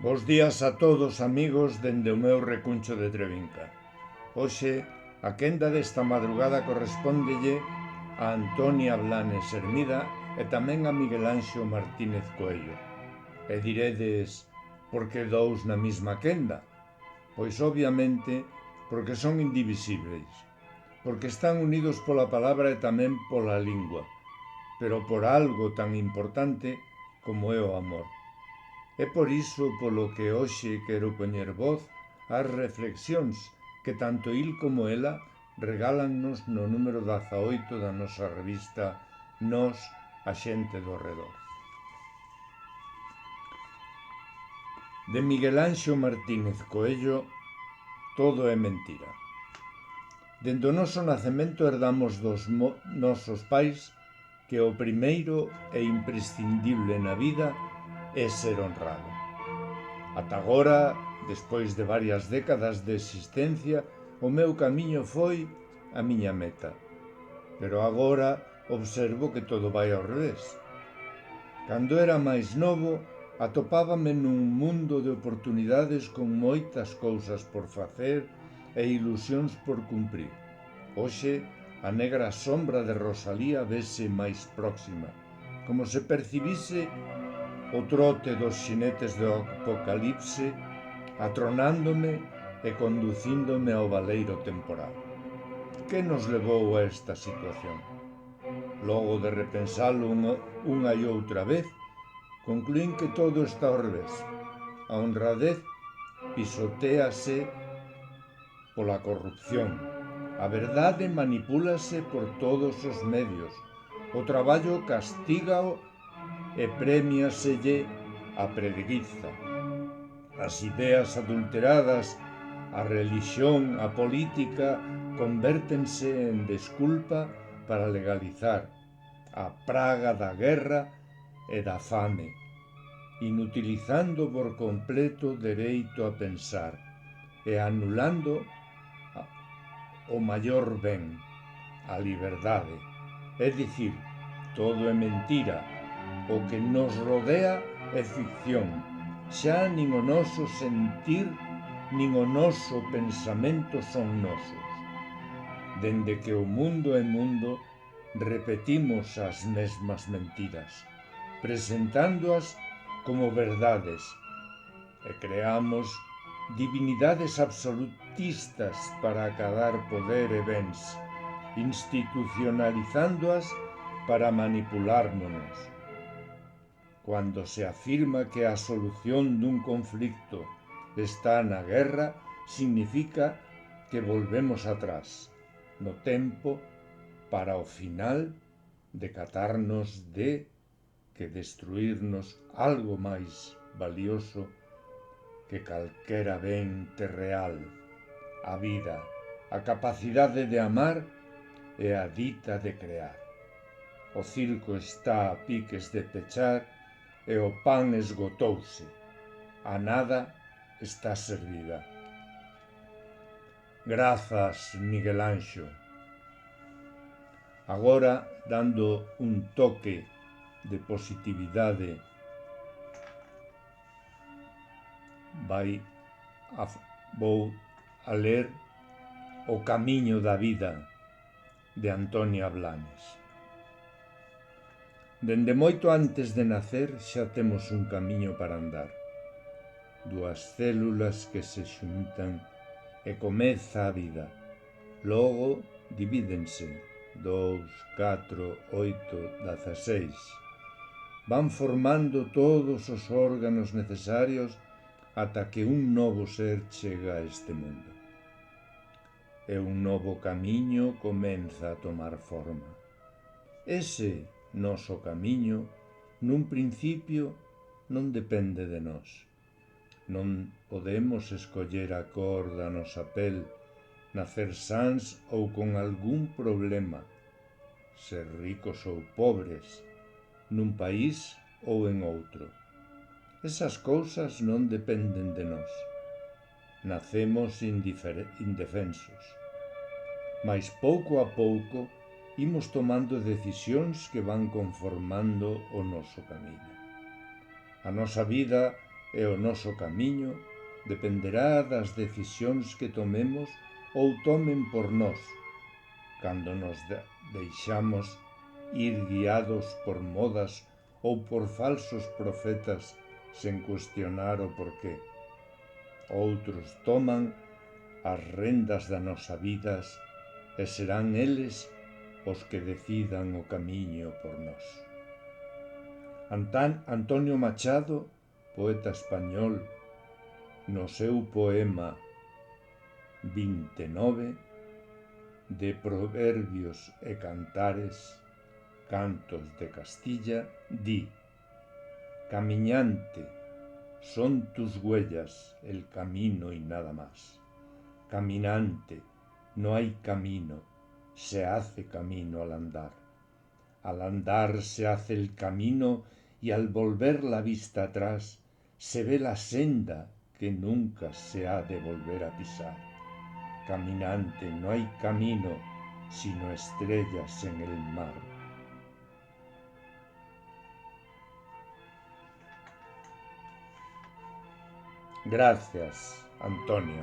Bos días a todos, amigos, dende o meu recuncho de Trevinca. Hoxe, a quenda desta madrugada correspóndelle a Antonia Blanes Hermida e tamén a Miguel Anxo Martínez Coello. E diredes, por que dous na mesma quenda? Pois obviamente porque son indivisibles, porque están unidos pola palabra e tamén pola lingua, pero por algo tan importante como é o amor. É por iso polo que hoxe quero poñer voz ás reflexións que tanto il como ela regálannos no número 18 da nosa revista Nós, a xente do redor. De Miguel Anxo Martínez Coello, todo é mentira. Dende o noso nacemento herdamos dos nosos pais que o primeiro e imprescindible na vida é ser honrado. Ata agora, despois de varias décadas de existencia, o meu camiño foi a miña meta. Pero agora observo que todo vai ao revés. Cando era máis novo, atopábame nun mundo de oportunidades con moitas cousas por facer e ilusións por cumprir. Hoxe, a negra sombra de Rosalía vese máis próxima, como se percibise o trote dos xinetes do apocalipse atronándome e conducíndome ao baleiro temporal. Que nos levou a esta situación? Logo de repensalo unha e outra vez, concluín que todo está ao revés. A honradez pisotéase pola corrupción. A verdade manipúlase por todos os medios. O traballo castígao e premiaselle a preguiza. As ideas adulteradas, a relixión, a política convértense en desculpa para legalizar a praga da guerra e da fame, inutilizando por completo o dereito a pensar e anulando o maior ben, a liberdade. É dicir, todo é mentira, o que nos rodea é ficción, xa nin o noso sentir nin o noso pensamento son nosos. Dende que o mundo é mundo, repetimos as mesmas mentiras, presentándoas como verdades, e creamos divinidades absolutistas para acadar poder e bens, institucionalizándoas para manipulármonos. Cando se afirma que a solución dun conflicto está na guerra, significa que volvemos atrás, no tempo, para ao final decatarnos de que destruirnos algo máis valioso que calquera ben terreal, a vida, a capacidade de amar e a dita de crear. O circo está a piques de pechar e o pan esgotouse. A nada está servida. Grazas, Miguel Anxo. Agora, dando un toque de positividade, vou a ler O camiño da vida, de Antonia Blanes. Dende moito antes de nacer xa temos un camiño para andar. Dúas células que se xuntan e comeza a vida. Logo divídense, 2, 4, 8, 16. Van formando todos os órganos necesarios ata que un novo ser chega a este mundo. E un novo camiño comeza a tomar forma. Ese noso camiño, nun principio, non depende de nós. Non podemos escoller a cor da nosa pel, nacer sans ou con algún problema, ser ricos ou pobres, nun país ou en outro. Esas cousas non dependen de nós. Nacemos indefensos. Mais pouco a pouco imos tomando decisións que van conformando o noso camiño. A nosa vida e o noso camiño dependerá das decisións que tomemos ou tomen por nós, cando nos deixamos ir guiados por modas ou por falsos profetas sen cuestionar o porqué. Outros toman as rendas da nosa vidas e serán eles os que decidan o camiño por nós. Antonio Machado, poeta español, no seu poema 29 de Proverbios e Cantares, Cantos de Castilla, di: Camiñante, son tus huellas el camino y nada más. Caminante, no hay camino, se hace camino al andar. Al andar se hace el camino y al volver la vista atrás se ve la senda que nunca se ha de volver a pisar. Caminante, no hay camino sino estrellas en el mar. Gracias, Antonio.